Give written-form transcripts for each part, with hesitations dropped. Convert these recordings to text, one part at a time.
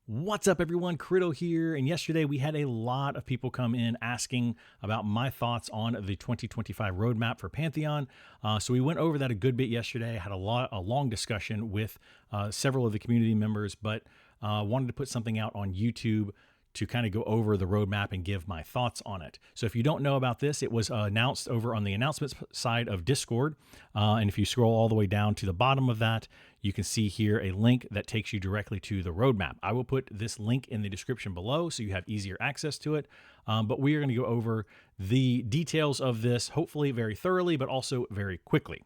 What's up, everyone? Kriddle here. And yesterday we had a lot of people come in asking about my thoughts on the 2025 roadmap for Pantheon. So we went over that a good bit yesterday. Had a long discussion with several of the community members, but wanted to put something out on YouTube to kind of go over the roadmap and give my thoughts on it. So if you don't know about this, it was announced over on the announcements side of Discord. And if you scroll all the way down to the bottom of that, you can see here a link that takes you directly to the roadmap. I will put this link in the description below so you have easier access to it. But we are going to go over the details of this, hopefully very thoroughly, but also very quickly.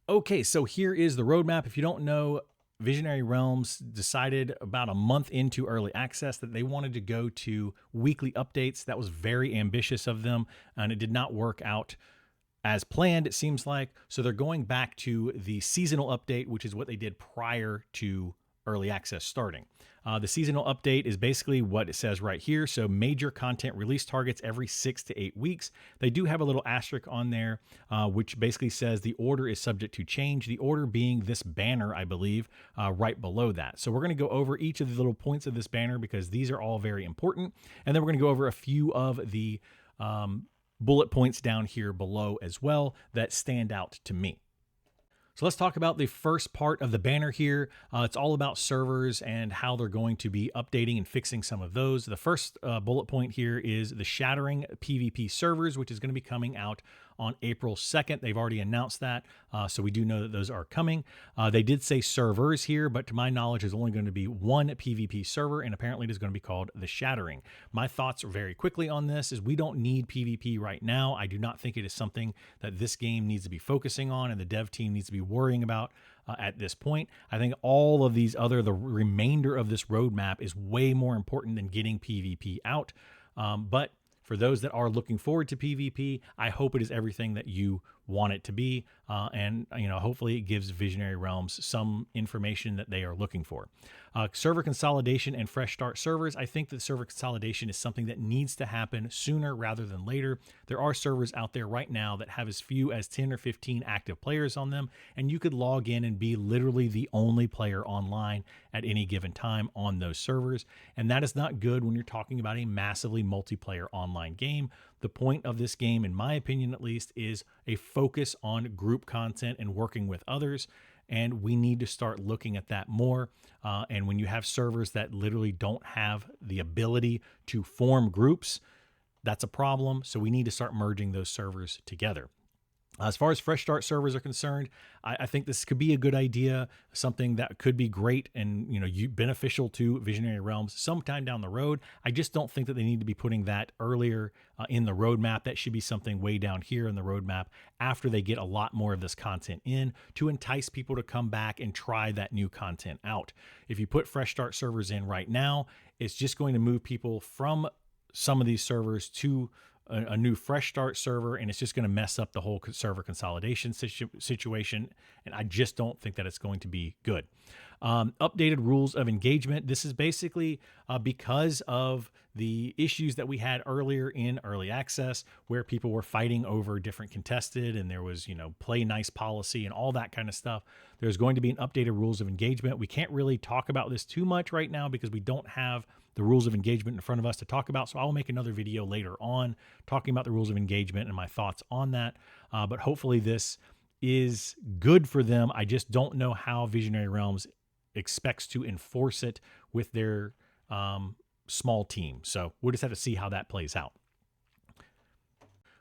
Okay, so here is the roadmap. If you don't know, Visionary Realms decided about a month into early access that they wanted to go to weekly updates. That was very ambitious of them, and it did not work out as planned, it seems like. So they're going back to the seasonal update, which is what they did prior to early access starting. The seasonal update is basically what it says right here. So major content release targets every 6 to 8 weeks. They do have a little asterisk on there, which basically says the order is subject to change. The order being this banner, I believe, right below that. So we're going to go over each of the little points of this banner because these are all very important. And then we're going to go over a few of the bullet points down here below as well that stand out to me. So let's talk about the first part of the banner here. It's all about servers and how they're going to be updating and fixing some of those. The first bullet point here is the Shattering PvP servers, which is going to be coming out on April 2nd. They've already announced that, so we do know that those are coming. They did say servers here, but to my knowledge, there's only going to be one PvP server, and apparently it is going to be called the Shattering. My thoughts are very quickly on this is we don't need PvP right now. I do not think it is something that this game needs to be focusing on and the dev team needs to be worrying about at this point. I think all of these the remainder of this roadmap is way more important than getting PvP out. But for those that are looking forward to PvP, I hope it is everything that you want it to be. And hopefully it gives Visionary Realms some information that they are looking for. Server consolidation and fresh start servers. I think that server consolidation is something that needs to happen sooner rather than later. There are servers out there right now that have as few as 10 or 15 active players on them, and you could log in and be literally the only player online at any given time on those servers. And that is not good when you're talking about a massively multiplayer online game. The point of this game, in my opinion at least, is a focus on group content and working with others. And we need to start looking at that more. And when you have servers that literally don't have the ability to form groups, that's a problem. So we need to start merging those servers together. As far as fresh start servers are concerned, I think this could be a good idea, something that could be great and beneficial to Visionary Realms sometime down the road. I just don't think that they need to be putting that earlier in the roadmap. That should be something way down here in the roadmap after they get a lot more of this content in to entice people to come back and try that new content out. If you put fresh start servers in right now, it's just going to move people from some of these servers to a new fresh start server, and it's just going to mess up the whole server consolidation situation, and I just don't think that it's going to be good. Updated rules of engagement. This is basically because of the issues that we had earlier in early access where people were fighting over different contested and there was, play nice policy and all that kind of stuff. There's going to be an updated rules of engagement. We can't really talk about this too much right now because we don't have the rules of engagement in front of us to talk about. So I'll make another video later on talking about the rules of engagement and my thoughts on that. But hopefully this is good for them. I just don't know how Visionary Realms expects to enforce it with their small team. So we'll just have to see how that plays out.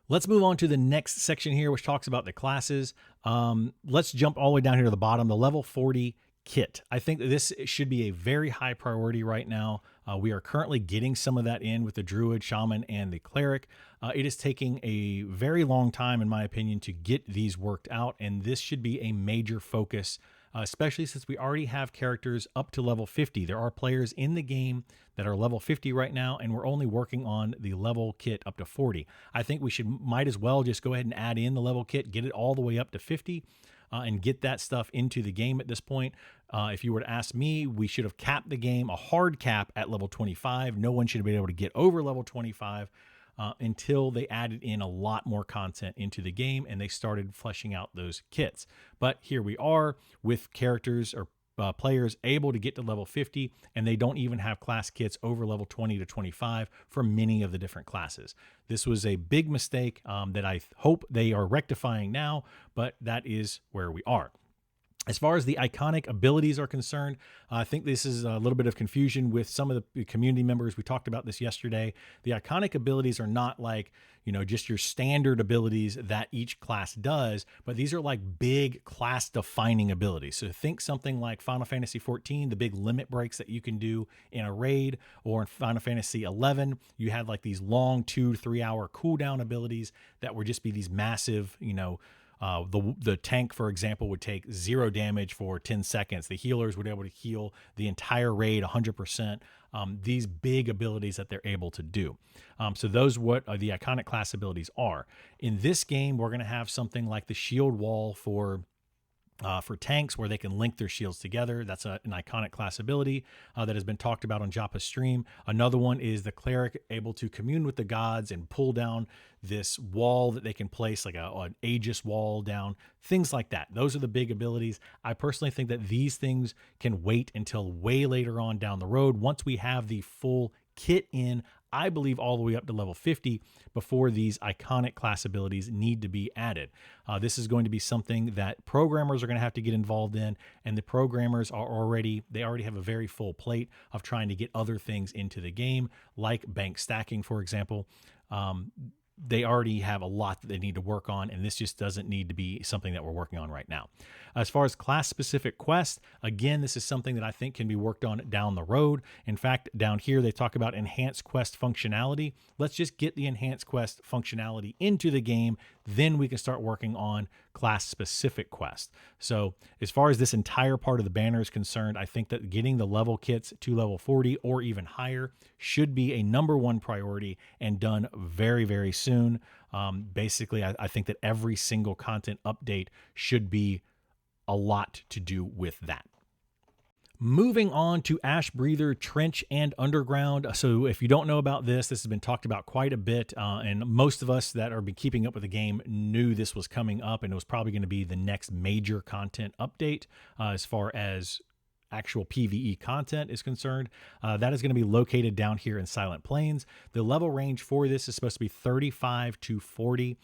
Let's move on to the next section here, which talks about the classes. Let's jump all the way down here to the bottom, the level 40 kit. I think that this should be a very high priority right now. We are currently getting some of that in with the Druid, Shaman, and the Cleric. It is taking a very long time, in my opinion, to get these worked out, and this should be a major focus, especially since we already have characters up to level 50. There are players in the game that are level 50 right now, and we're only working on the level kit up to 40. I think we might as well just go ahead and add in the level kit, get it all the way up to 50, and get that stuff into the game at this point. If you were to ask me, we should have capped the game, a hard cap at level 25. No one should have been able to get over level 25 until they added in a lot more content into the game and they started fleshing out those kits. But here we are with characters or players able to get to level 50, and they don't even have class kits over level 20 to 25 for many of the different classes. This was a big mistake that I hope they are rectifying now, but that is where we are. As far as the iconic abilities are concerned, I think this is a little bit of confusion with some of the community members. We talked about this yesterday. The iconic abilities are not like, just your standard abilities that each class does, but these are like big class defining abilities. So think something like Final Fantasy XIV, the big limit breaks that you can do in a raid, or in Final Fantasy XI, you had like these long 2 to 3 hour cooldown abilities that would just be these massive, the tank, for example, would take 0 damage for 10 seconds. The healers would be able to heal the entire raid 100%. These big abilities that they're able to do. So those what the iconic class abilities are. In this game, we're going to have something like the shield wall for tanks, where they can link their shields together. That's an iconic class ability that has been talked about on Joppa's stream. Another one is the cleric, able to commune with the gods and pull down this wall that they can place, like an Aegis wall down, things like that. Those are the big abilities. I personally think that these things can wait until way later on down the road, once we have the full kit in, I believe all the way up to level 50, before these iconic class abilities need to be added. This is going to be something that programmers are going to have to get involved in, and the programmers already have a very full plate of trying to get other things into the game, like bank stacking, for example. They already have a lot that they need to work on, and this just doesn't need to be something that we're working on right now. As far as class-specific quests, again, this is something that I think can be worked on down the road. In fact, down here, they talk about enhanced quest functionality. Let's just get the enhanced quest functionality into the game, then we can start working on class-specific quests. So as far as this entire part of the banner is concerned, I think that getting the level kits to level 40 or even higher should be a #1 priority, and done very, very soon. Basically, I think that every single content update should be a lot to do with that. Moving on to Ash Breather, Trench, and Underground. So if you don't know about this has been talked about quite a bit, and most of us that are been keeping up with the game knew this was coming up, and it was probably going to be the next major content update as far as actual PvE content is concerned. That is going to be located down here in Silent Plains. The level range for this is supposed to be 35 to 40.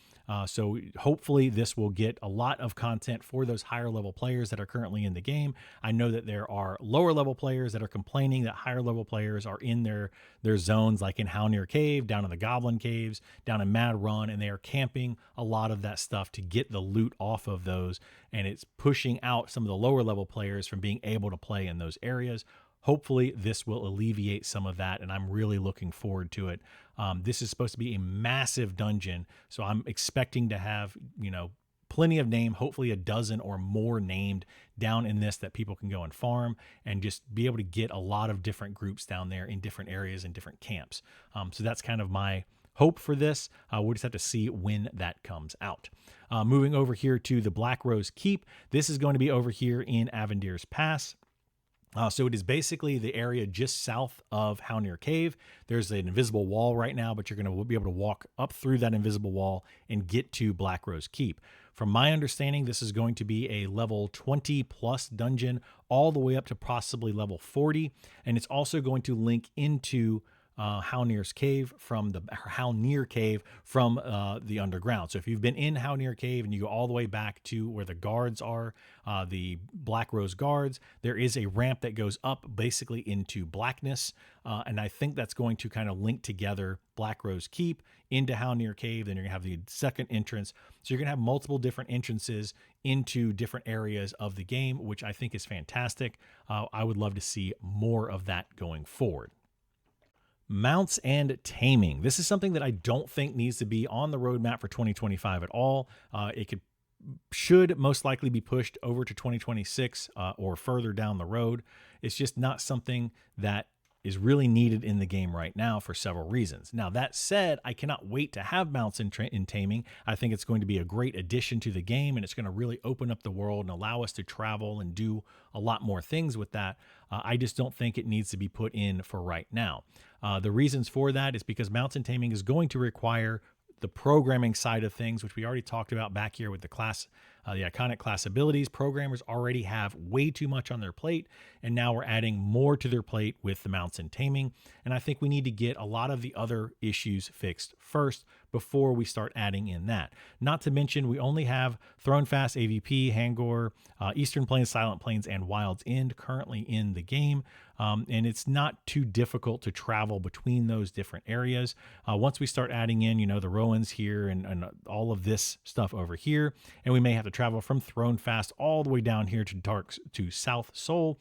So hopefully this will get a lot of content for those higher level players that are currently in the game. I know that there are lower level players that are complaining that higher level players are in their zones, like in Halnir Cave, down in the Goblin Caves, down in Mad Run, and they are camping a lot of that stuff to get the loot off of those. And it's pushing out some of the lower level players from being able to play in those areas. Hopefully this will alleviate some of that, and I'm really looking forward to it. This is supposed to be a massive dungeon, so I'm expecting to have, plenty of name, hopefully a dozen or more named down in this that people can go and farm and just be able to get a lot of different groups down there in different areas and different camps. So that's kind of my hope for this. We'll just have to see when that comes out. Moving over here to the Black Rose Keep. This is going to be over here in Avendir's Pass. So it is basically the area just south of Halnir Cave. There's an invisible wall right now, but you're going to be able to walk up through that invisible wall and get to Black Rose Keep. From my understanding, this is going to be a level 20 plus dungeon all the way up to possibly level 40. And it's also going to link into Halnir Cave from the underground. So if you've been in Halnir Cave and you go all the way back to where the guards are, the Black Rose guards, there is a ramp that goes up basically into blackness. And I think that's going to kind of link together Black Rose Keep into Halnir Cave. Then you're gonna have the second entrance. So you're gonna have multiple different entrances into different areas of the game, which I think is fantastic. I would love to see more of that going forward. Mounts and taming. This is something that I don't think needs to be on the roadmap for 2025 at all. It should most likely be pushed over to 2026 or further down the road. It's just not something that is really needed in the game right now for several reasons. Now, that said, I cannot wait to have mounts in taming. I think it's going to be a great addition to the game, and it's going to really open up the world and allow us to travel and do a lot more things with that. I just don't think it needs to be put in for right now. The reasons for that is because mounts and taming is going to require the programming side of things, which we already talked about back here with the class The iconic class abilities, programmers already have way too much on their plate, and now we're adding more to their plate with the mounts and taming. And I think we need to get a lot of the other issues fixed first before we start adding in that. Not to mention, we only have Throne Fast, AVP, Hangor, Eastern Plains, Silent Plains, and Wild's End currently in the game. And it's not too difficult to travel between those different areas. Once we start adding in, the Rowan's here and all of this stuff over here, and we may have to travel from Throne Fast all the way down here to South Seoul.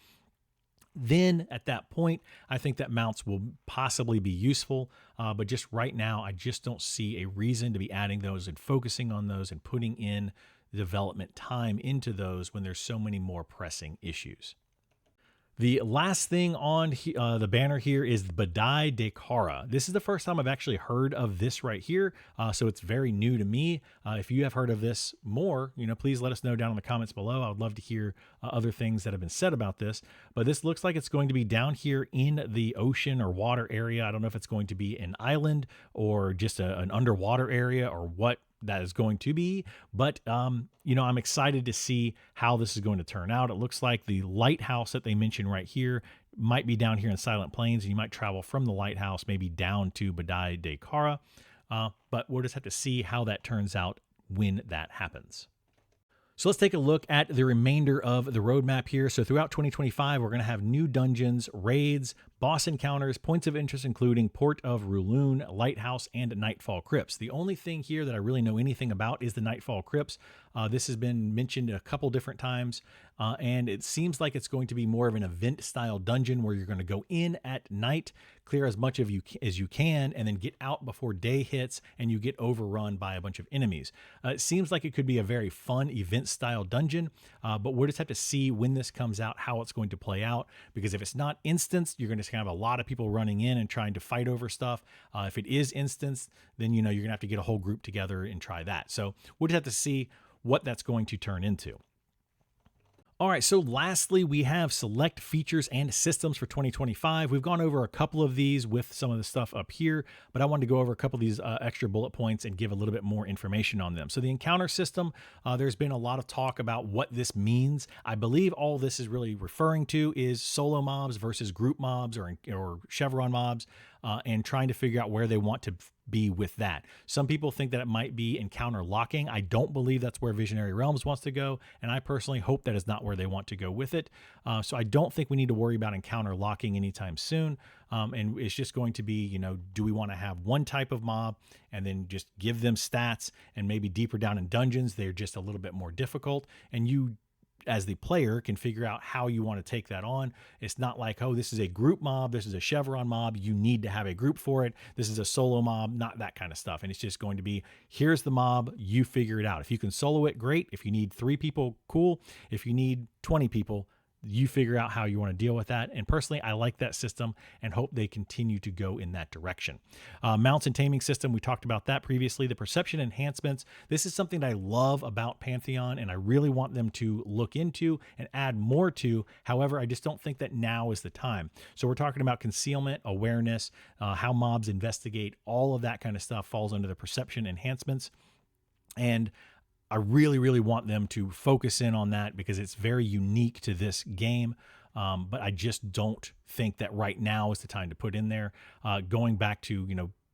Then at that point, I think that mounts will possibly be useful. But just right now, I just don't see a reason to be adding those and focusing on those and putting in development time into those when there's so many more pressing issues. The last thing on the banner here is Badai de Kara. This is the first time I've actually heard of this right here, so it's very new to me. If you have heard of this more, please let us know down in the comments below. I would love to hear other things that have been said about this. But this looks like it's going to be down here in the ocean or water area. I don't know if it's going to be an island or just an underwater area or what that is going to be, but I'm excited to see how this is going to turn out. It looks like the lighthouse that they mentioned right here might be down here in Silent Plains, and you might travel from the lighthouse maybe down to Badai de Kara, but we'll just have to see how that turns out when that happens. So let's take a look at the remainder of the roadmap here. So throughout 2025, we're going to have new dungeons, raids, boss encounters, points of interest including Port of Rulun, Lighthouse, and Nightfall Crypts. The only thing here that I really know anything about is the Nightfall Crypts. This has been mentioned a couple different times, and it seems like it's going to be more of an event-style dungeon where you're going to go in at night, clear as much of as you can, and then get out before day hits, and you get overrun by a bunch of enemies. It seems like it could be a very fun event-style dungeon, but we'll just have to see when this comes out how it's going to play out, because if it's not instanced, you're going to have a lot of people running in and trying to fight over stuff. If it is instanced, then you're going to have to get a whole group together and try that. So we'll just have to see what that's going to turn into. All right, so lastly, we have select features and systems for 2025. We've gone over a couple of these with some of the stuff up here, but I wanted to go over a couple of these extra bullet points and give a little bit more information on them. So the encounter system, there's been a lot of talk about what this means. I believe all this is really referring to is solo mobs versus group mobs or chevron mobs, and trying to figure out where they want to be with that. Some people think that it might be encounter locking. I don't believe that's where Visionary Realms wants to go, and I personally hope that is not where they want to go with it. So I don't think we need to worry about encounter locking anytime soon. And it's just going to be, do we want to have one type of mob and then just give them stats, and maybe deeper down in dungeons, they're just a little bit more difficult, and you as the player can figure out how you want to take that on. It's not like, oh, this is a group mob, this is a chevron mob, you need to have a group for it. This is a solo mob, not that kind of stuff. And it's just going to be, here's the mob, you figure it out. If you can solo it, great. If you need 3 people, cool. If you need 20 people, you figure out how you want to deal with that. And personally, I like that system and hope they continue to go in that direction. Mounts and taming system, we talked about that previously. The perception enhancements, this is something that I love about Pantheon, and I really want them to look into and add more to. However, I just don't think that now is the time. So we're talking about concealment, awareness, how mobs investigate, all of that kind of stuff falls under the perception enhancements. And I really, really want them to focus in on that because it's very unique to this game. But I just don't think that right now is the time to put in there. Going back to,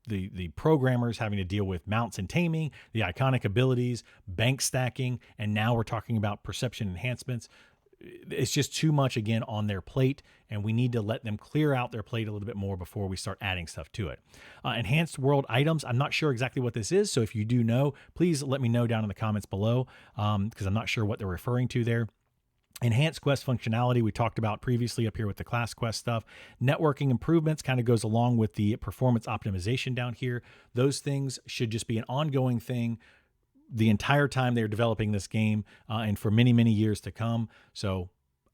the programmers having to deal with mounts and taming, the iconic abilities, bank stacking, and now we're talking about perception enhancements. It's just too much, again, on their plate, and we need to let them clear out their plate a little bit more before we start adding stuff to it. Enhanced world items, I'm not sure exactly what this is, so if you do know, please let me know down in the comments below, because I'm not sure what they're referring to there. Enhanced quest functionality, we talked about previously up here with the class quest stuff. Networking improvements kind of goes along with the performance optimization down here. Those things should just be an ongoing thing the entire time they're developing this game, and for many, many years to come. So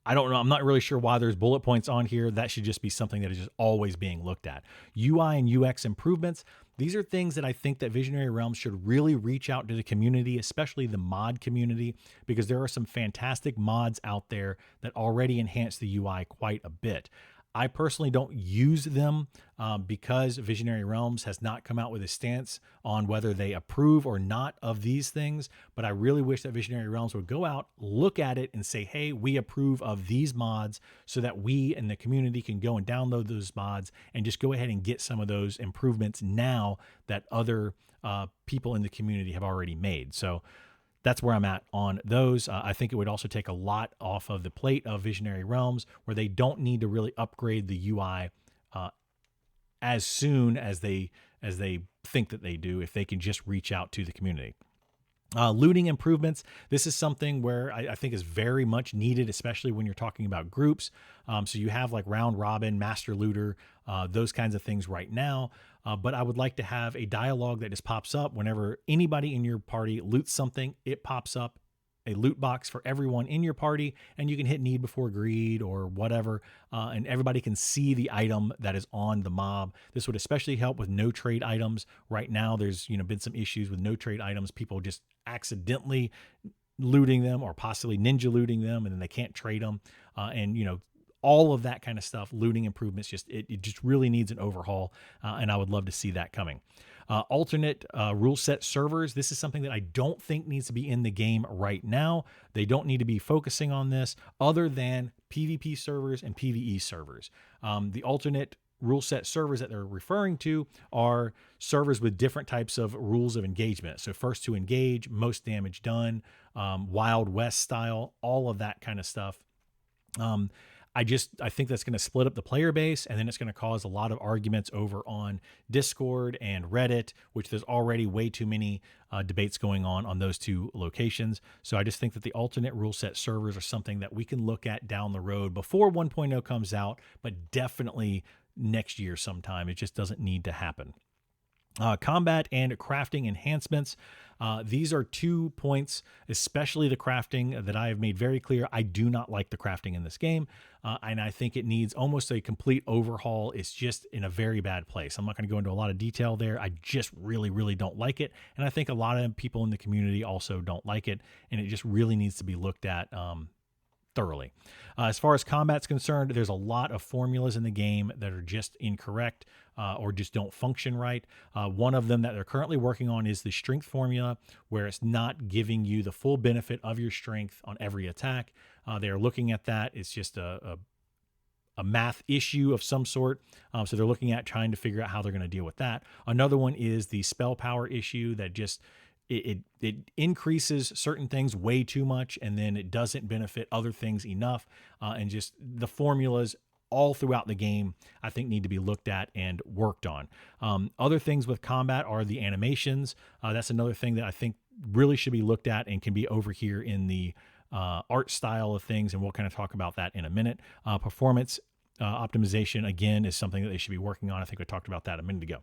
I don't know. I'm not really sure why there's bullet points on here. That should just be something that is just always being looked at. UI and UX improvements. These are things that I think that Visionary Realms should really reach out to the community, especially the mod community, because there are some fantastic mods out there that already enhance the UI quite a bit. I personally don't use them because Visionary Realms has not come out with a stance on whether they approve or not of these things. But I really wish that Visionary Realms would go out, look at it, and say, hey, we approve of these mods, so that we and the community can go and download those mods and just go ahead and get some of those improvements now that other people in the community have already made. So that's where I'm at on those. I think it would also take a lot off of the plate of Visionary Realms, where they don't need to really upgrade the UI as soon as they think that they do, if they can just reach out to the community. Looting improvements. This is something where I think is very much needed, especially when you're talking about groups. So you have like round robin, master looter, those kinds of things right now. But I would like to have a dialogue that just pops up whenever anybody in your party loots something. It pops up a loot box for everyone in your party, and you can hit need before greed or whatever, and everybody can see the item that is on the mob. This would especially help with no trade items. Right now, there's been some issues with no trade items, people just accidentally looting them or possibly ninja looting them, and then they can't trade them, and all of that kind of stuff. Looting improvements, it just really needs an overhaul, and I would love to see that coming. Alternate rule set servers. This is something that I don't think needs to be in the game right now. They don't need to be focusing on this other than PvP servers and PvE servers. The alternate rule set servers that they're referring to are servers with different types of rules of engagement. So first to engage, most damage done, Wild West style, all of that kind of stuff. I think that's going to split up the player base, and then it's going to cause a lot of arguments over on Discord and Reddit, which there's already way too many debates going on those two locations. So I just think that the alternate rule set servers are something that we can look at down the road before 1.0 comes out, but definitely next year sometime. It just doesn't need to happen. Combat and crafting enhancements. These are 2 points, especially the crafting, that I have made very clear. I do not like the crafting in this game, and I think it needs almost a complete overhaul. It's just in a very bad place. I'm not going to go into a lot of detail there. I just really, really don't like it, and I think a lot of people in the community also don't like it, and it just really needs to be looked at thoroughly. As far as combat's concerned, there's a lot of formulas in the game that are just incorrect or just don't function right. One of them that they're currently working on is the strength formula, where it's not giving you the full benefit of your strength on every attack. They are looking at that. It's just a math issue of some sort. So they're looking at trying to figure out how they're going to deal with that. Another one is the spell power issue that just it increases certain things way too much, and then it doesn't benefit other things enough. And just the formulas all throughout the game, I think, need to be looked at and worked on. Other things with combat are the animations. That's another thing that I think really should be looked at and can be over here in the art style of things, and we'll kind of talk about that in a minute. Performance optimization, again, is something that they should be working on. I think we talked about that a minute ago.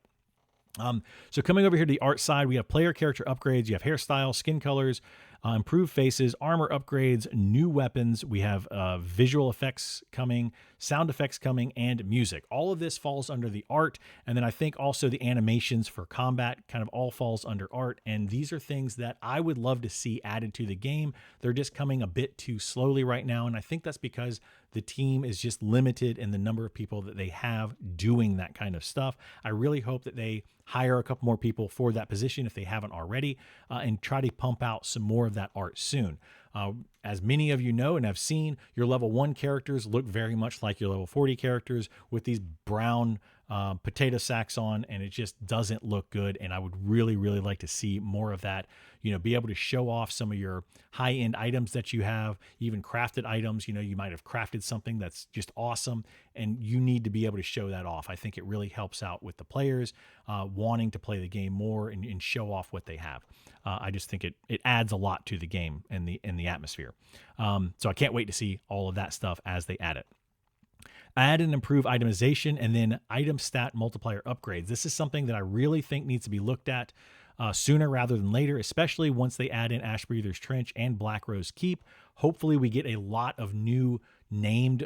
So coming over here to the art side, we have player character upgrades. You have hairstyle, skin colors, improved faces, armor upgrades, new weapons. We have visual effects coming, sound effects coming, and music. All of this falls under the art. And then I think also the animations for combat kind of all falls under art. And these are things that I would love to see added to the game. They're just coming a bit too slowly right now. And I think that's because the team is just limited in the number of people that they have doing that kind of stuff. I really hope that they hire a couple more people for that position if they haven't already, and try to pump out some more of that art soon. As many of you know and have seen, your level 1 characters look very much like your level 40 characters with these brown potato sacks on, and it just doesn't look good. And I would really, really like to see more of that. Be able to show off some of your high-end items that you have, even crafted items. You might have crafted something that's just awesome, and you need to be able to show that off. I think it really helps out with the players wanting to play the game more and show off what they have. I just think it adds a lot to the game and the atmosphere. So I can't wait to see all of that stuff as they add it. Add and improve itemization, and then item stat multiplier upgrades. This is something that I really think needs to be looked at sooner rather than later, especially once they add in Ash Breather's Trench and Black Rose Keep. Hopefully we get a lot of new named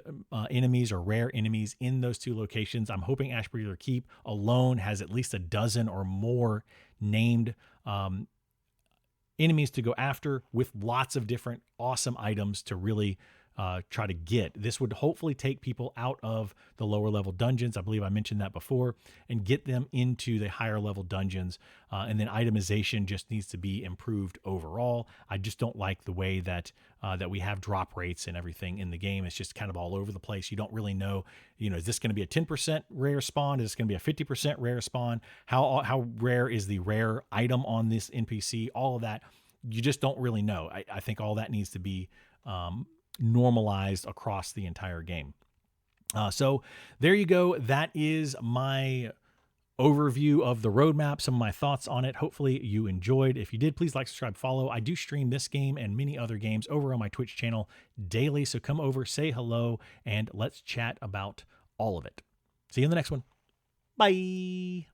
enemies or rare enemies in those two locations. I'm hoping Ash Breather Keep alone has at least a dozen or more named enemies to go after, with lots of different awesome items to really try to get. This would hopefully take people out of the lower level dungeons. I believe I mentioned that before, and get them into the higher level dungeons. And then itemization just needs to be improved overall. I just don't like the way that we have drop rates and everything in the game. It's just kind of all over the place. You don't really know, is this going to be a 10% rare spawn? Is this going to be a 50% rare spawn? How rare is the rare item on this NPC? All of that, you just don't really know. I think all that needs to be normalized across the entire game. So there you go. That is my overview of the roadmap, some of my thoughts on it. Hopefully you enjoyed. If you did, please like, subscribe, follow. I do stream this game and many other games over on my Twitch channel daily. So come over, say hello, and let's chat about all of it. See you in the next one. Bye.